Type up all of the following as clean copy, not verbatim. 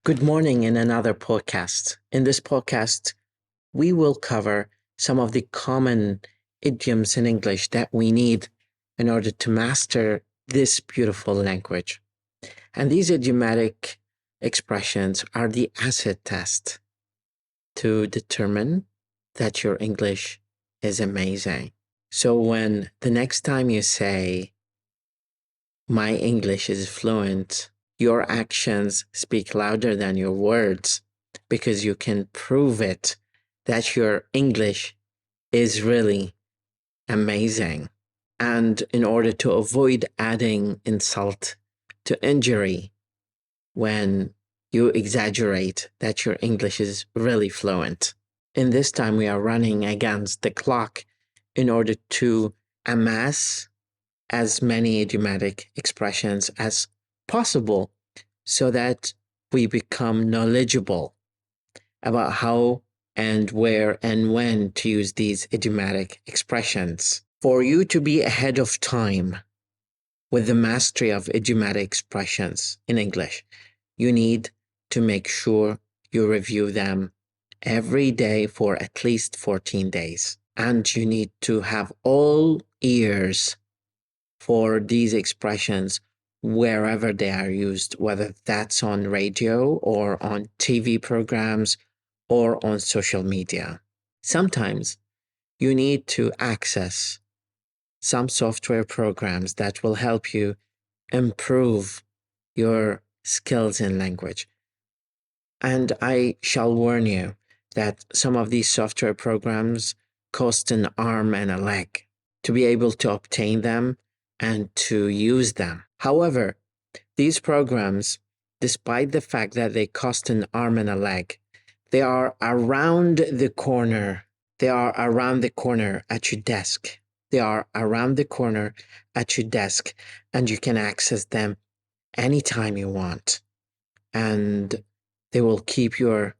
Good morning in another podcast. In this podcast, we will cover some of the common idioms in English that we need in order to master this beautiful language. And these idiomatic expressions are the acid test to determine that your English is amazing. So when the next time you say, "My English is fluent," your actions speak louder than your words because you can prove it that your English is really amazing. And in order to avoid adding insult to injury when you exaggerate that your English is really fluent. In this time, we are running against the clock in order to amass as many idiomatic expressions as possible so that we become knowledgeable about how and where and when to use these idiomatic expressions. For you to be ahead of time with the mastery of idiomatic expressions in English, you need to make sure you review them every day for at least 14 days. And you need to have all ears for these expressions wherever they are used, whether that's on radio or on TV programs or on social media. Sometimes you need to access some software programs that will help you improve your skills in language. And I shall warn you that some of these software programs cost an arm and a leg to be able to obtain them and to use them. However, these programs, despite the fact that they cost an arm and a leg, they are around the corner. They are around the corner at your desk. They are around the corner at your desk, and you can access them anytime you want. And they will keep your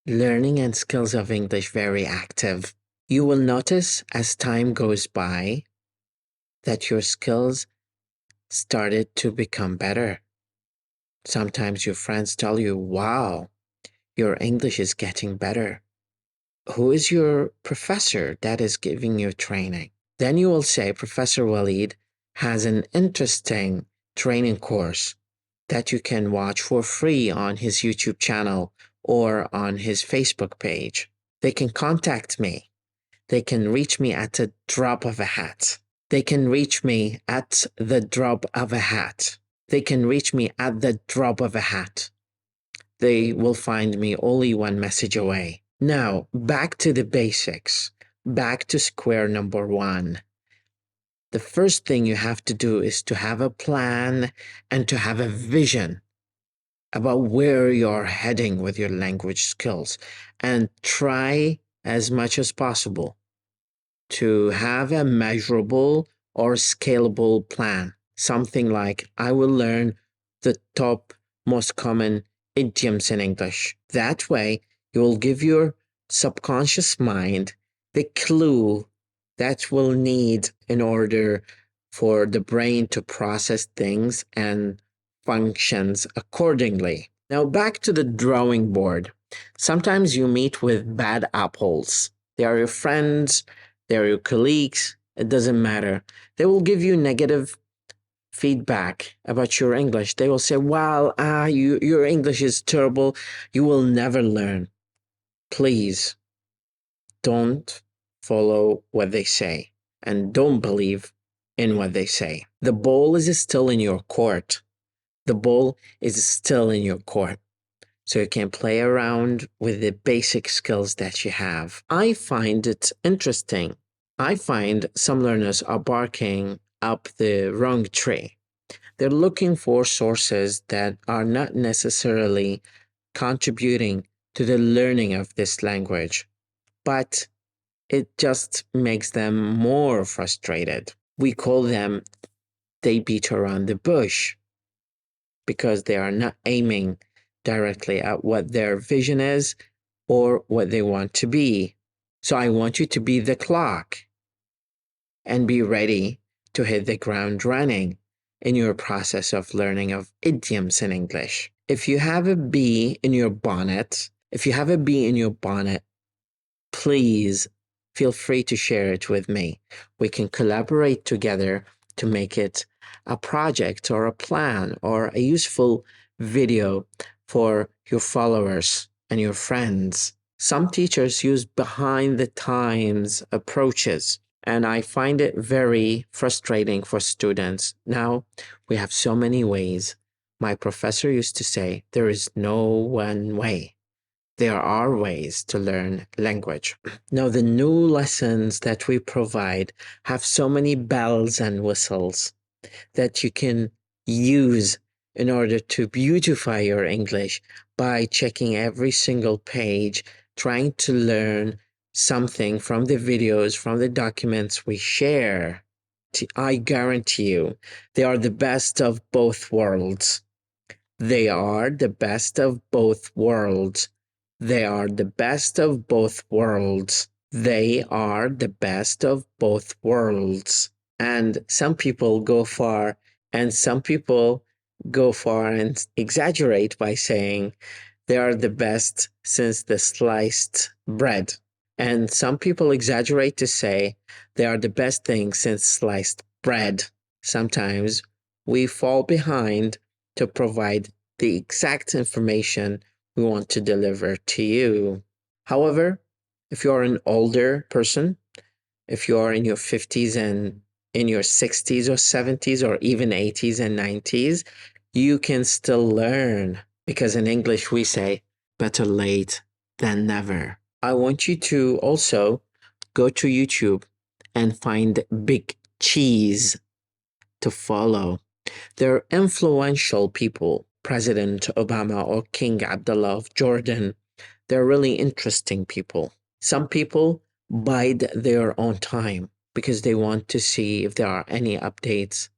learning and skills of English very active. You will notice as time goes by that your skills started to become better. Sometimes your friends tell you, "Wow, your English is getting better. Who is your professor that is giving you training?" Then you will say, "Professor Walid has an interesting training course that you can watch for free on his YouTube channel or on his Facebook page. They can contact me. They can reach me at the drop of a hat. They can reach me at the drop of a hat. They can reach me at the drop of a hat. They will find me only one message away." Now, back to the basics, back to square number one. The first thing you have to do is to have a plan and to have a vision about where you're heading with your language skills, and try as much as possible to have a measurable or scalable plan. Something like, "I will learn the top most common idioms in English." That way, you will give your subconscious mind the clue that will need in order for the brain to process things and functions accordingly. Now, back to the drawing board. Sometimes you meet with bad apples. They are your friends, they are your colleagues, it doesn't matter. They will give you negative feedback about your English. They will say, "Well, your English is terrible. You will never learn." Please don't follow what they say and don't believe in what they say. The ball is still in your court. The ball is still in your court. So you can play around with the basic skills that you have. I find it interesting. I find some learners are barking up the wrong tree. They're looking for sources that are not necessarily contributing to the learning of this language, but it just makes them more frustrated. We call them, they beat around the bush because they are not aiming directly at what their vision is or what they want to be. So I want you to be the clock and be ready to hit the ground running in your process of learning of idioms in English. If you have a bee in your bonnet, please feel free to share it with me. We can collaborate together to make it a project or a plan or a useful video for your followers and your friends. Some teachers use behind the times approaches, and I find it very frustrating for students. Now, we have so many ways. My professor used to say, there is no one way. There are ways to learn language. Now, the new lessons that we provide have so many bells and whistles that you can use in order to beautify your English by checking every single page, trying to learn something from the videos, from the documents we share. I guarantee you, they are the best of both worlds. They are the best of both worlds. They are the best of both worlds. They are the best of both worlds. And some people go far and exaggerate by saying they are the best since the sliced bread. And some people exaggerate to say they are the best thing since sliced bread. Sometimes we fall behind to provide the exact information we want to deliver to you. However, if you're an older person, if you're in your 50s and in your 60s or 70s or even 80s and 90s, you can still learn, because in English we say better late than never. I want you to also go to YouTube and find Big Cheese to follow. They're influential people, President Obama or King Abdullah of Jordan. They're really interesting people. Some people bide their own time because they want to see if there are any updates,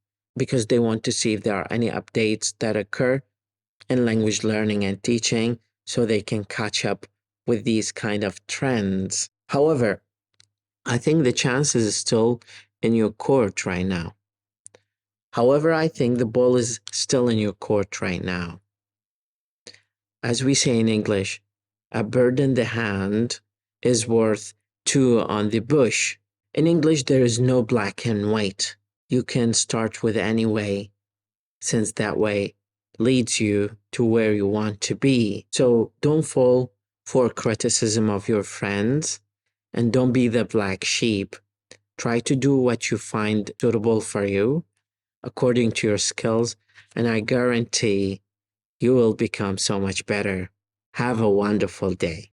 that occur in language learning and teaching, so they can catch up with these kind of trends. However, I think the chances is still in your court right now. I think the ball is still in your court right now. As we say in English, a bird in the hand is worth two on the bush. In English, there is no black and white. You can start with any way, since that way leads you to where you want to be. So don't fall for criticism of your friends and don't be the black sheep. Try to do what you find suitable for you according to your skills, and I guarantee you will become so much better. Have a wonderful day.